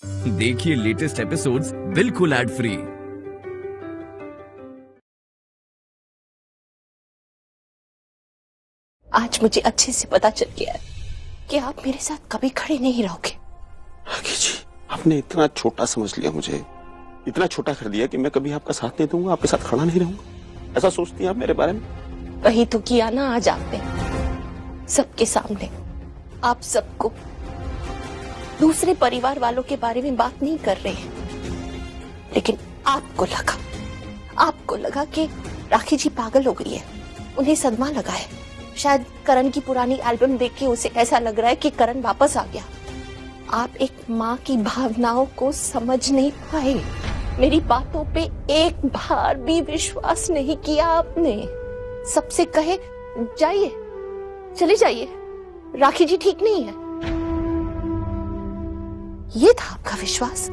देखिए latest episodes बिल्कुल ad free. आज मुझे अच्छे से पता चल गया है कि आप मेरे साथ कभी खड़े नहीं रहोगे। राखी जी, आपने इतना छोटा समझ लिया मुझे, इतना छोटा कर दिया कि मैं कभी आपका साथ नहीं दूंगा, आपके साथ खड़ा नहीं रहूंगा। ऐसा सोचती हैं आप मेरे बारे में? वही तो किया ना आज आपने, सबके सामने। आप सबको, दूसरे परिवार वालों के बारे में बात नहीं कर रहे हैं, लेकिन आपको लगा कि राखी जी पागल हो गई है, उन्हें सदमा लगा है। शायद करण की पुरानी एल्बम देख के उसे ऐसा लग रहा है कि करण वापस आ गया। आप एक माँ की भावनाओं को समझ नहीं पाए। मेरी बातों पे एक बार भी विश्वास नहीं किया आपने। सबसे कहे जाइए, चले जाइए, राखी जी ठीक नहीं है, ये था आपका विश्वास।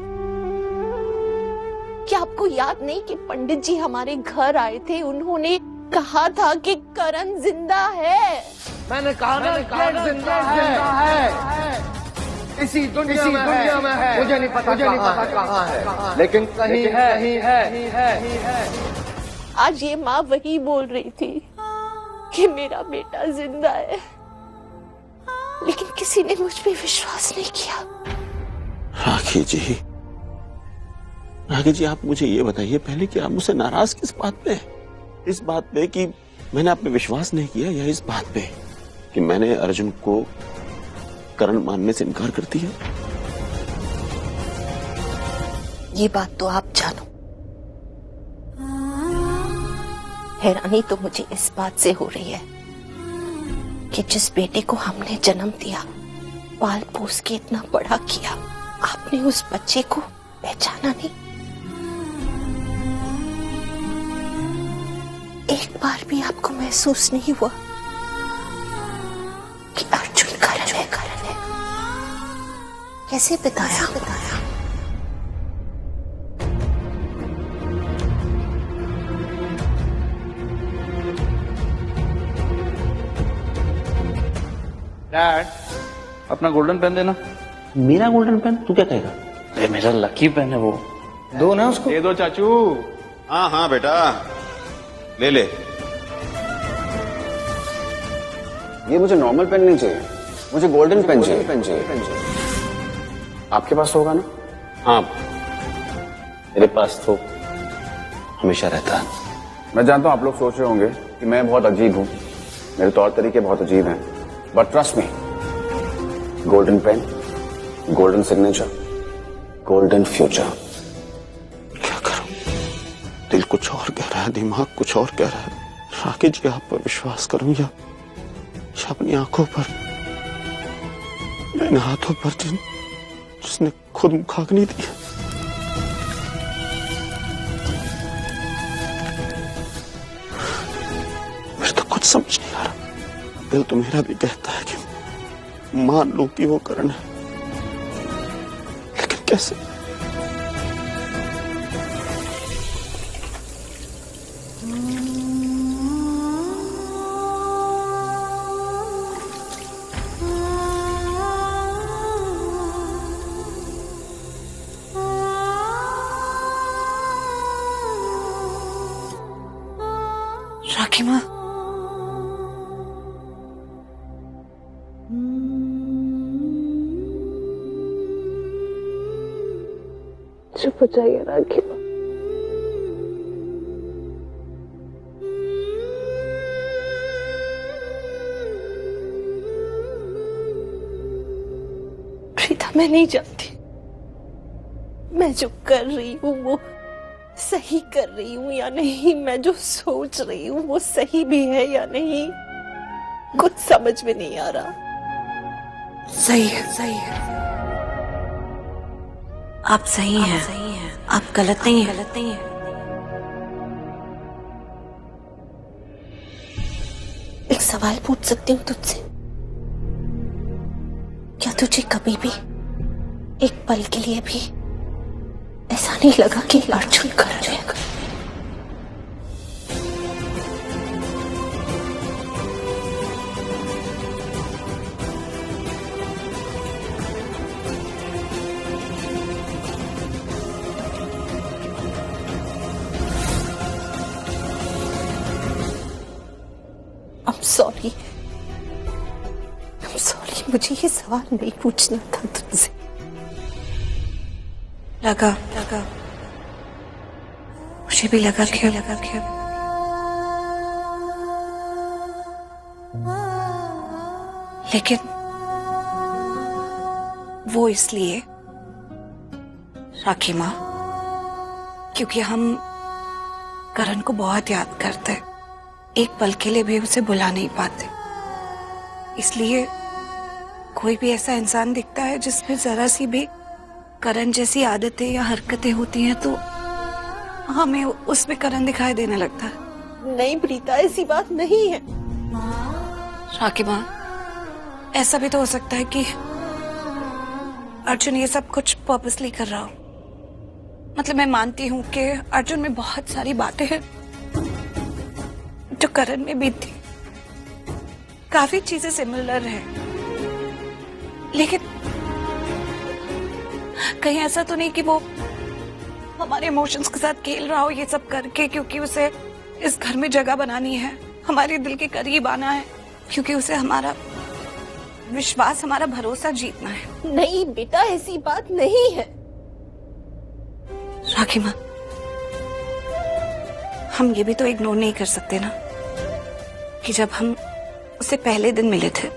क्या आपको याद नहीं कि पंडित जी हमारे घर आए थे, उन्होंने कहा था कि करण जिंदा है। मैंने कहा ना जिंदा है। इसी दुनिया में है। मुझे नहीं पता कहाँ है, लेकिन कहीं है। आज ये माँ वही बोल रही थी कि मेरा बेटा जिंदा है, लेकिन किसी ने मुझ पे विश्वास नहीं किया। राखी जी, आप मुझे ये बताइए पहले कि आप मुझसे नाराज किस बात पे हैं? इस बात पे कि मैंने आप पे विश्वास नहीं किया, या इस बात पे कि मैंने अर्जुन को करण मानने से इनकार कर दिया? ये बात तो आप जानो। हैरानी तो मुझे इस बात से हो रही है कि जिस बेटे को हमने जन्म दिया, पाल पोस के इतना बड़ा किया, आपने उस बच्चे को पहचाना नहीं। एक बार भी आपको महसूस नहीं हुआ कि अर्जुन करण है। कैसे बताया? डैड, अपना गोल्डन पेन देना। मेरा गोल्डन पेन? तू क्या कहेगा? अरे मेरा लकी पेन है वो। दो ना उसको। दे दो चाचू। हाँ बेटा, ले। ये मुझे नॉर्मल पेन नहीं चाहिए, मुझे गोल्डन पेन चाहिए। आपके पास तो होगा ना? हाँ, मेरे पास तो हमेशा रहता है। मैं जानता हूं आप लोग सोच रहे होंगे कि मैं बहुत अजीब हूं, मेरे तौर तरीके बहुत अजीब हैं, but trust me, golden pen, golden signature, golden future. क्या करूं? दिल कुछ और कह रहा है, दिमाग कुछ और कह रहा है। राखी जी, आप पर विश्वास करूं या अपनी आंखों पर, इन हाथों पर जिसने खुद मुखाग्नि दी है? मेरे तो कुछ समझ नहीं आ रहा। दिल तो मेरा भी कहता है कि मान लो कि वो करण है, लेकिन कैसे? राखी माँ, चुप हो जाइए राखी माँ। प्रीता, मैं नहीं जानती मैं जो कर रही हूँ वो सही कर रही हूँ या नहीं, मैं जो सोच रही हूँ वो सही भी है या नहीं, कुछ समझ में नहीं आ रहा। सही है। आप सही हैं, आप गलत नहीं हैं। एक सवाल पूछ सकती हूँ तुझसे? क्या तुझे कभी भी एक पल के लिए भी ऐसा नहीं लगा कि अर्जुन कर जाएगा? सॉरी, मुझे ये सवाल नहीं पूछना था तुमसे। लगा मुझे भी लगा कि लेकिन वो इसलिए राखी माँ क्योंकि हम करण को बहुत याद करते, एक पल के लिए भी उसे भुला नहीं पाते। इसलिए कोई भी ऐसा इंसान दिखता है जिसमें जरा सी भी करण जैसी आदतें या हरकतें होती हैं तो हमें उसमें करण दिखाई देने लगता है। नहीं प्रीता, ऐसी बात नहीं है। राखी माँ, ऐसा भी तो हो सकता है कि अर्जुन ये सब कुछ पर्पसली कर रहा हो। मतलब मैं मानती हूँ कि अर्जुन में बहुत सारी बातें हैं जो करण में भी थी, काफी चीजें सिमिलर है, लेकिन कहीं ऐसा तो नहीं कि वो हमारे इमोशंस के साथ खेल रहा हो ये सब करके, क्योंकि उसे इस घर में जगह बनानी है, हमारे दिल के करीब आना है, क्योंकि उसे हमारा विश्वास, हमारा भरोसा जीतना है। नहीं बेटा, ऐसी बात नहीं है। राखी माँ, हम ये भी तो इग्नोर नहीं कर सकते ना कि जब हम उसे पहले दिन मिले थे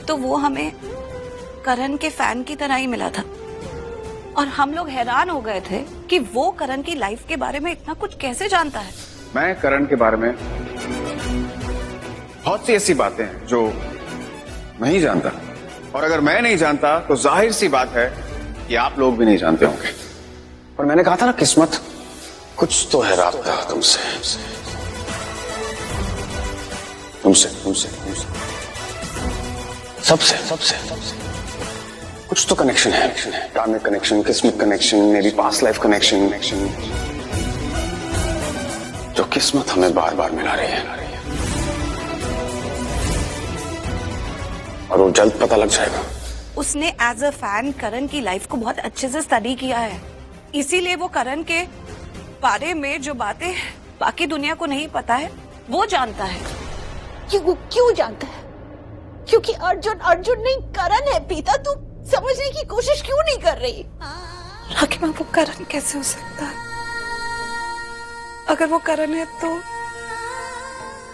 तो वो हमें करण के फैन की तरह ही मिला था और हम लोग हैरान हो गए थे कि वो करण की लाइफ के बारे में इतना कुछ कैसे जानता है। मैं करण के बारे में बहुत सी ऐसी बातें हैं जो नहीं जानता, और अगर मैं नहीं जानता तो जाहिर सी बात है कि आप लोग भी नहीं जानते होंगे। पर मैंने कहा था ना, किस्मत कुछ तो है राब्ता तुमसे, सबसे कुछ तो कनेक्शन है, कार्मिक कनेक्शन, किस्मत कनेक्शन, मेरी पास्ट लाइफ कनेक्शन, जो किस्मत हमें बार बार मिला रही है और वो जल्द पता लग जाएगा। उसने एज अ फैन करण की लाइफ को बहुत अच्छे से स्टडी किया है, इसीलिए वो करण के बारे में जो बातें बाकी दुनिया को नहीं पता है वो जानता है। क्यों जानता है? क्योंकि अर्जुन नहीं करण है। प्रीता, तू समझने की कोशिश क्यों नहीं कर रही? राखी माँ, वो करण कैसे हो सकता है? अगर वो करण है तो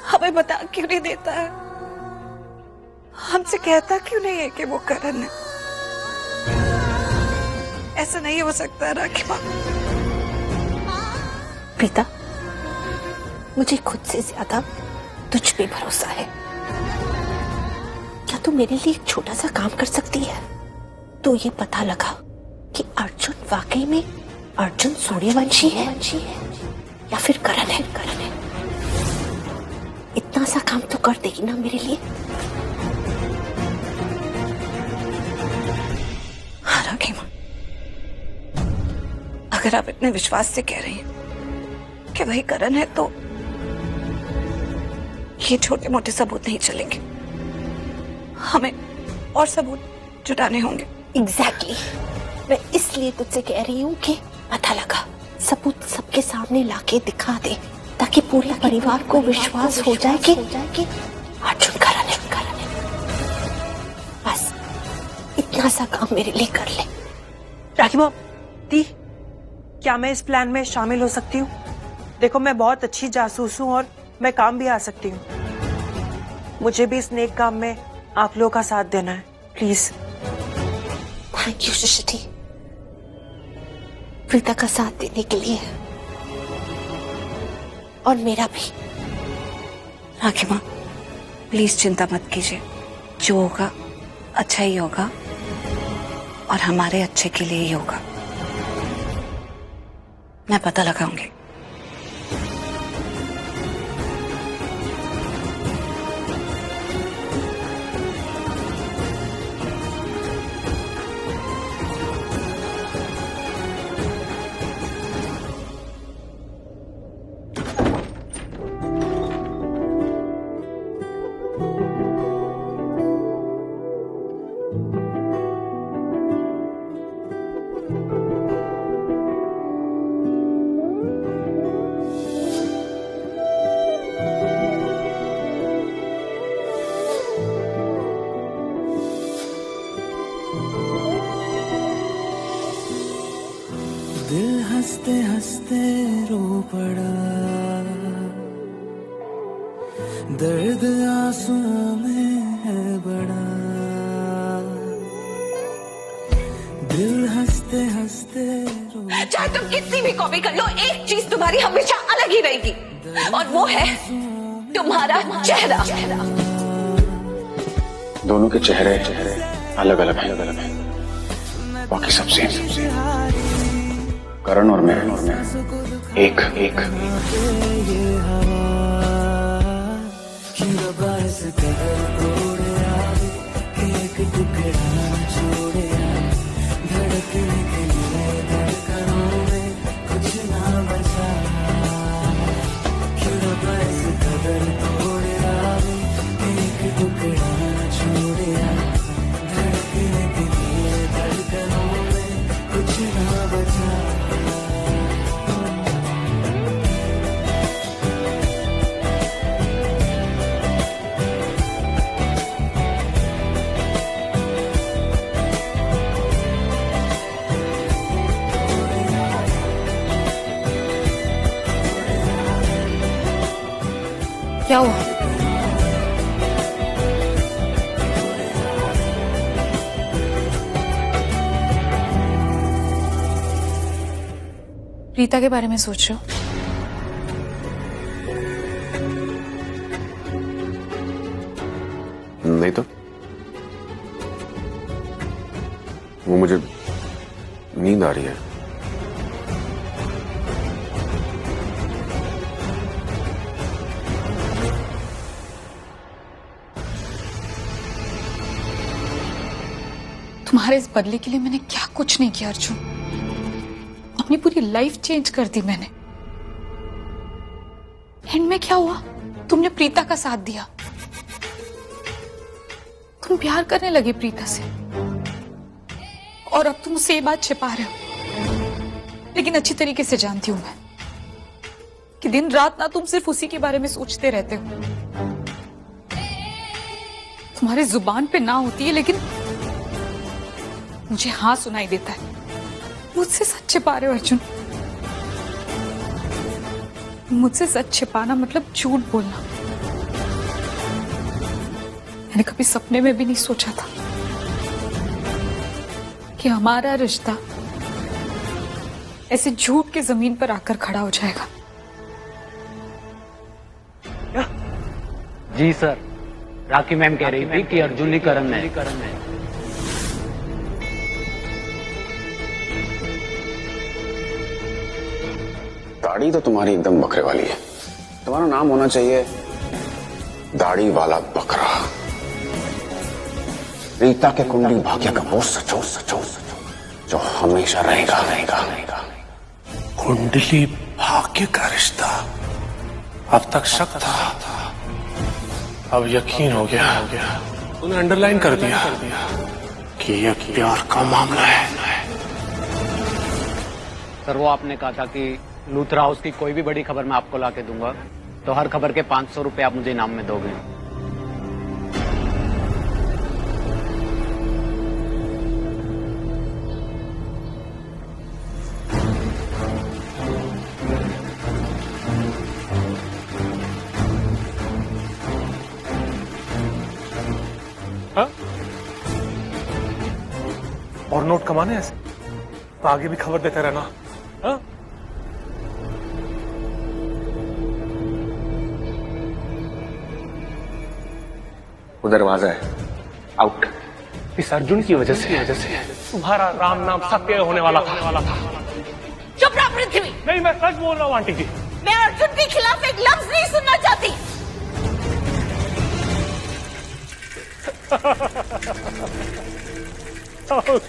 हमें बता क्यों नहीं देता है? हमसे कहता क्यों नहीं है कि वो करण है? ऐसा नहीं हो सकता राखी माँ। प्रीता, मुझे खुद से ज्यादा तुझ पे भरोसा है। क्या तू मेरे लिए एक छोटा सा काम कर सकती है? तो ये पता लगा कि अर्जुन वाकई में अर्जुन सूर्यवंशी है या फिर करण है। इतना सा काम तो कर देगी ना मेरे लिए? हाँ राखी माँ, अगर आप इतने विश्वास से कह रही हैं कि वही करण है तो ये छोटे मोटे सबूत नहीं चलेंगे, हमें और सबूत जुटाने होंगे। एग्जैक्टली। मैं इसलिए तुझसे कह रही हूँ कि पता लगा, सबूत सबके सामने लाके दिखा दे ताकि पूरे परिवार को विश्वास हो जाए कि अर्जुन करण है। बस इतना सा काम मेरे लिए कर ले। राखी मॉम, दी, क्या मैं इस प्लान में शामिल हो सकती हूँ? देखो, मैं बहुत अच्छी जासूस हूँ और मैं काम भी आ सकती हूँ। मुझे भी इस नेक काम में आप लोगों का साथ देना है, प्लीज। थैंक यू शिशिटी, प्रीता का साथ देने के लिए, और मेरा भी। राखी माँ, प्लीज चिंता मत कीजिए, जो होगा अच्छा ही होगा और हमारे अच्छे के लिए ही होगा। मैं पता लगाऊंगी। दिल हंसते हंसते रो पड़ा, दर्द आंसुओं में है बड़ा, दिल हंसते हंसते रो। चाहे तुम कितनी भी कॉपी कर लो, एक चीज तुम्हारी हमेशा अलग ही रहेगी, और वो है तुम्हारा चेहरा। दोनों के चेहरे अलग अलग हैं, बाकी सब सेम। करण और मैं एक एक। धड़कने के लिए धड़कनों में कुछ ना बचा, क्यों रब्बा इस कदर तोड़या, एक टुकड़ा न छोड़या। धड़कने के लिए धड़कनों में कुछ ना बचा। क्या हुआ? प्रीता के बारे में सोच रहे हो? नहीं तो वो मुझे नींद आ रही है। तुम्हारे इस बदले के लिए मैंने क्या कुछ नहीं किया अर्जुन, अपनी पूरी लाइफ चेंज कर दी मैंने। एंड में क्या हुआ? तुमने प्रीता का साथ दिया, तुम प्यार करने लगे प्रीता से, और अब तुम उससे ये बात छिपा रहे हो। लेकिन अच्छी तरीके से जानती हूं मैं कि दिन रात ना तुम सिर्फ उसी के बारे में सोचते रहते हो। तुम्हारी जुबान पे ना होती है, लेकिन मुझे हाँ सुनाई देता है। मुझसे सच छिपा रहे हो अर्जुन। मुझसे सच छिपाना मतलब झूठ बोलना। मैंने कभी सपने में भी नहीं सोचा था कि हमारा रिश्ता ऐसे झूठ की जमीन पर आकर खड़ा हो जाएगा। जी सर, राखी मैम कह रही थी कि अर्जुन ही करण है। दाढ़ी तो तुम्हारी एकदम बकरे वाली है। तुम्हारा नाम होना चाहिए दाढ़ी वाला बकरा। रीता के कुंडली भाग्य का वो सचो जो हमेशा रहेगा। कुंडली भाग्य का रिश्ता अब तक शक था, अब यकीन हो गया। तूने अंडरलाइन कर दिया कि यह प्यार का मामला है। सर, वो आपने कहा था कि लूथरा हाउस की कोई भी बड़ी खबर मैं आपको लाके दूंगा, तो हर खबर के 500 रुपए आप मुझे इनाम में दोगे। और नोट कमाने ऐसे तो आगे भी खबर देते रहना। हा? उधर दरवाजा है, आउट। इस अर्जुन की वजह से तुम्हारा राम नाम सत्य होने वाला था। चुप रहो पृथ्वी। नहीं, मैं सच बोल रहा हूँ आंटी जी। मैं अर्जुन के खिलाफ एक लफ्ज नहीं सुनना चाहती।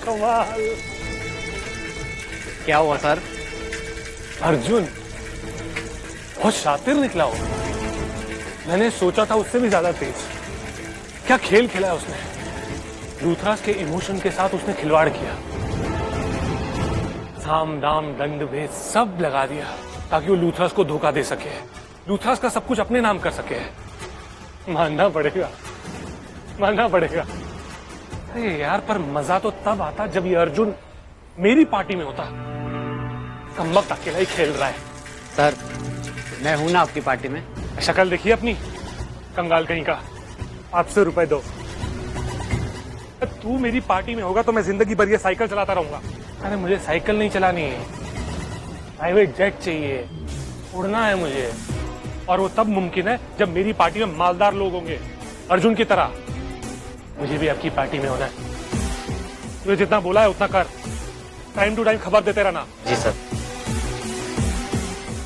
कमाल। क्या हुआ सर? अर्जुन बहुत शातिर निकला हो। मैंने सोचा था उससे भी ज्यादा तेज। क्या खेल खेला है उसने। लूथरास के इमोशन के साथ उसने खिलवाड़ किया। साम दाम दंड भेद सब लगा दिया ताकि वो लूथरास को धोखा दे सके, लूथरास का सब कुछ अपने नाम कर सके। मानना पड़ेगा। अरे यार, पर मजा तो तब आता जब ये अर्जुन मेरी पार्टी में होता। कमबख्त अकेला ही खेल रहा है। सर मैं हूं ना आपकी पार्टी में। शक्ल देखिए अपनी, कंगाल कहीं का। 800 रुपए दो। तू मेरी पार्टी में होगा तो मैं जिंदगी भर ये साइकिल चलाता रहूंगा। अरे मुझे साइकिल नहीं चलानी है, प्राइवेट जेट चाहिए, उड़ना है मुझे। और वो तब मुमकिन है जब मेरी पार्टी में मालदार लोग होंगे, अर्जुन की तरह। मुझे भी आपकी पार्टी में होना है। तुझे जितना बोला है उतना कर, टाइम टू टाइम खबर देते रहना। जी सर।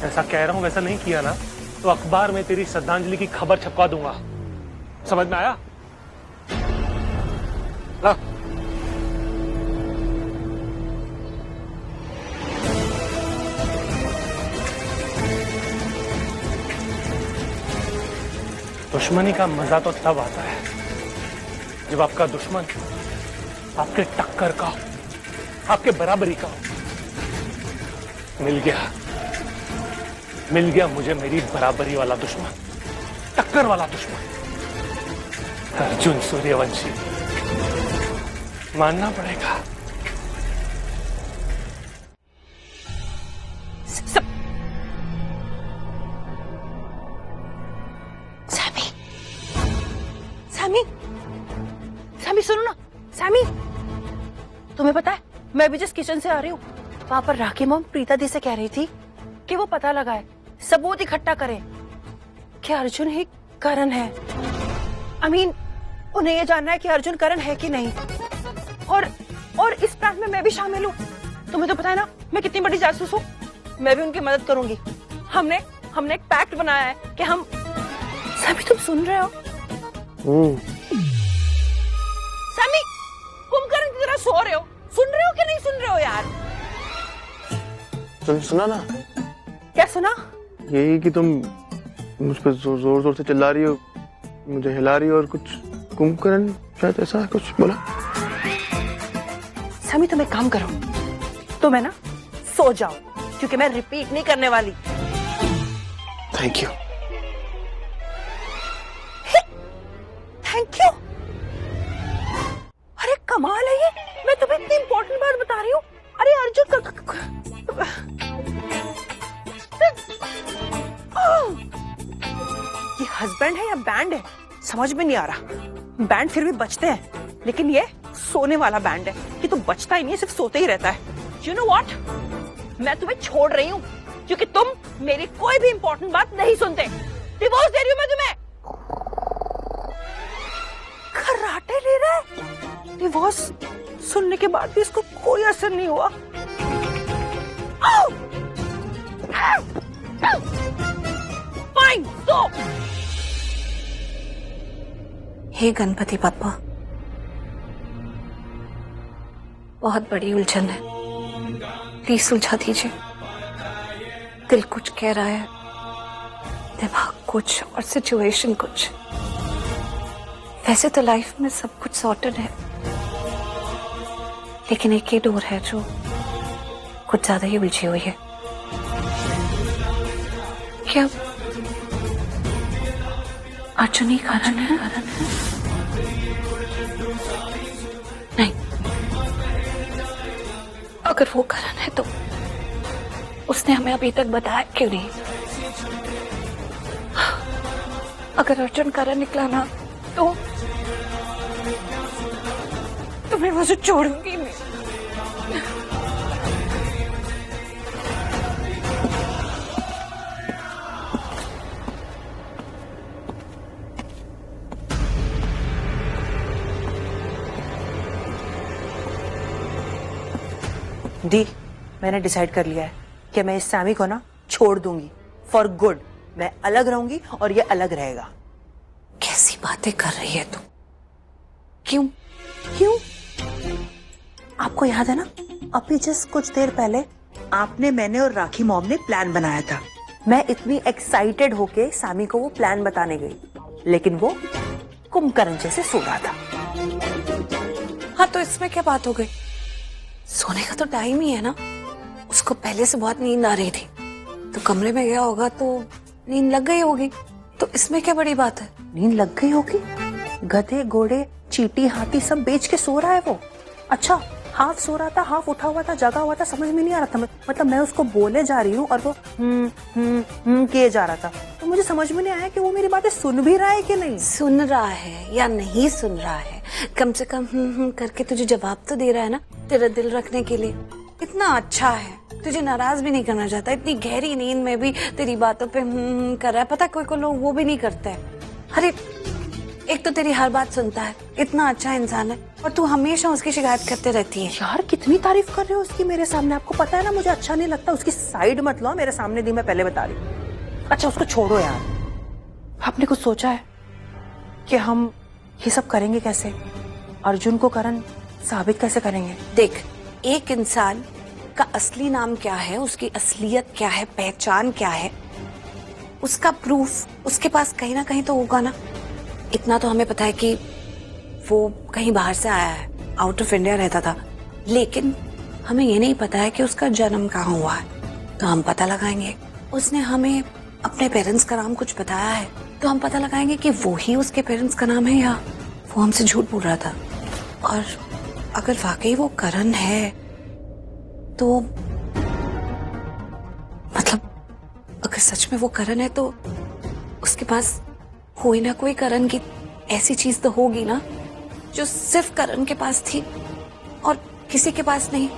ऐसा कह रहा हूं वैसा नहीं किया ना तो अखबार में तेरी श्रद्धांजलि की खबर छपवा दूंगा। समझ में आया? ला। दुश्मनी का मजा तो तब आता है जब आपका दुश्मन आपके टक्कर का, आपके बराबरी का हो। मिल गया मुझे मेरी बराबरी वाला दुश्मन, टक्कर वाला दुश्मन, अर्जुन सूर्यवंशी। मानना पड़ेगा। सैमी सुनो ना। सैमी, तुम्हें पता है मैं भी जिस किचन से आ रही हूँ वहां पर राखी मॉम प्रीता दी से कह रही थी कि वो पता लगाए, सबूत इकट्ठा करें कि अर्जुन ही करण है। उन्हें ये जानना है कि अर्जुन करण है कि नहीं। और इस प्लान में मैं भी शामिल हूँ। तुम्हें तो पता है ना मैं कितनी बड़ी जासूस हूँ। मैं भी उनकी मदद करूंगी। हमने एक पैक्ट बनाया है कि हम सभी। तुम सुन रहे हो? सैमी, कुंभकर्ण की तरह सो रहे हो। सुन रहे हो कि नहीं सुन रहे हो यार? तुम सुना ना? क्या सुना? यही कि तुम मुझ पर जोर जोर से चिल्ला रही हो, मुझे हिला रही हो और कुछ कुंभकर्ण शायद ऐसा कुछ बोला। सैमी तुम एक काम करो, तुम है ना सो जाओ क्योंकि मैं रिपीट नहीं करने वाली। Thank you. Thank you? अरे कमाल है ये। मैं तुम्हें इतनी इंपॉर्टेंट बात बता रही हूँ। अरे अर्जुन ये हस्बैंड है या बैंड है समझ में नहीं आ रहा। बैंड फिर भी बजते हैं लेकिन ये सोने वाला बैंड है कि तो बचता ही नहीं है, सिर्फ सोते ही रहता है। यू नो व्हाट, मैं तुम्हें छोड़ रही हूँ क्योंकि तुम मेरी कोई भी इंपॉर्टेंट बात नहीं सुनते। डिवोर्स दे रही हूँ मैं तुम्हें। खर्राटे ले रहा है। डिवोर्स सुनने के बाद भी इसको कोई असर नहीं हुआ। Fine, stop. हे गणपति बप्पा, बहुत बड़ी उलझन है, प्लीज सुलझा दीजिए। दिल कुछ कह रहा है, दिमाग कुछ और सिचुएशन कुछ। वैसे तो लाइफ में सब कुछ सॉर्टेड है लेकिन एक ही डोर है जो कुछ ज्यादा ही उलझी हुई है। क्या अर्जुन ही कारण है? नहीं, अगर वो कारण है तो उसने हमें अभी तक बताया क्यों नहीं? अगर अर्जुन कारण निकला ना तो मैं उसे छोड़ूंगी मैं। दी, मैंने डिसाइड कर लिया है कि मैं इस सैमी को ना छोड़ दूंगी फॉर गुड। मैं अलग रहूंगी और ये अलग रहेगा। कैसी बातें कर रही है तू? क्यों? आपको याद है ना अभी जस्ट कुछ देर पहले आपने, मैंने और राखी मॉम ने प्लान बनाया था। मैं इतनी एक्साइटेड होके सैमी को वो प्लान बताने गई लेकिन वो कुंभकर्ण जैसे सो रहा था। हाँ तो इसमें क्या बात हो गई? सोने का तो टाइम ही है ना। उसको पहले से बहुत नींद आ रही थी तो कमरे में गया होगा तो नींद लग गई होगी। तो इसमें क्या बड़ी बात है? नींद लग गई होगी? गधे घोड़े चींटी हाथी सब बेच के सो रहा है वो। अच्छा हाफ सो रहा था, हाफ उठा हुआ था, जगा हुआ था, समझ में नहीं आ रहा था। मतलब मैं उसको बोले जा रही हूँ और वो किए जा रहा था, तो मुझे समझ में नहीं आया कि वो मेरी बातें सुन भी रहा है कि नहीं। सुन रहा है या नहीं सुन रहा है, कम से कम करके तुझे जवाब तो दे रहा है ना, तेरा दिल रखने के लिए। इतना अच्छा है, तुझे नाराज भी नहीं करना चाहता, इतनी गहरी नींद में भी तेरी बातों पे कर रहा है। पता कोई को लोग वो भी नहीं करते हैं। अरे एक तो तेरी हर बात सुनता है, इतना अच्छा इंसान है, और तू हमेशा उसकी शिकायत करते रहती है। यार कितनी तारीफ कर रहे हो उसकी मेरे सामने, आपको पता है ना मुझे अच्छा नहीं लगता। उसकी साइड मत लो मेरे सामने, दी मैं पहले बता रही हूँ। अच्छा उसको छोड़ो यार, आपने कुछ सोचा है कि हम ये सब करेंगे कैसे? अर्जुन को करण साबित कैसे करेंगे? देख, एक इंसान का असली नाम क्या है, उसकी असलियत क्या है, पहचान क्या है, उसका प्रूफ उसके पास कहीं ना कहीं तो होगा ना। इतना तो हमें पता है कि वो कहीं बाहर से आया है, आउट ऑफ इंडिया रहता था, लेकिन हमें ये नहीं पता है कि उसका जन्म कहाँ हुआ है। तो हम पता लगाएंगे। उसने हमें अपने पेरेंट्स का नाम कुछ बताया है, तो हम पता लगाएंगे कि वो ही उसके पेरेंट्स का नाम है या वो हमसे झूठ बोल रहा था। और अगर वाकई वो करण है तो मतलब अगर सच में वो करण है तो उसके पास कोई ना कोई करण की ऐसी चीज तो होगी ना जो सिर्फ करण के पास थी और किसी के पास नहीं।